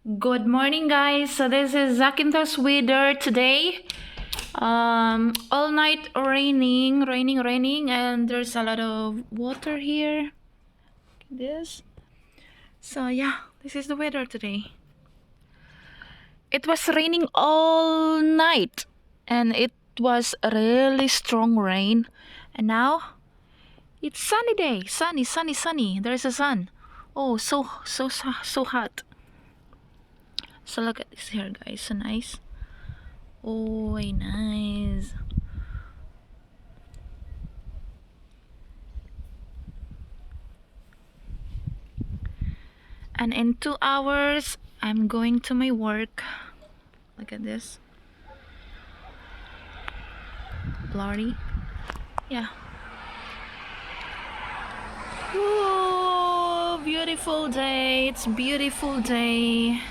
Good morning, guys. So this is Zakynthos Weather Today. All night raining, and there's a lot of water here. This. So yeah, this is the weather today. It was raining all night, and it was a really strong rain. And now it's sunny day. Sunny. There's a sun. Oh, so hot. So look at this here, guys. So nice. Oh, very nice. And in 2 hours, I'm going to my work. Look at this. Blurry. Yeah. Ooh, beautiful day. It's beautiful day.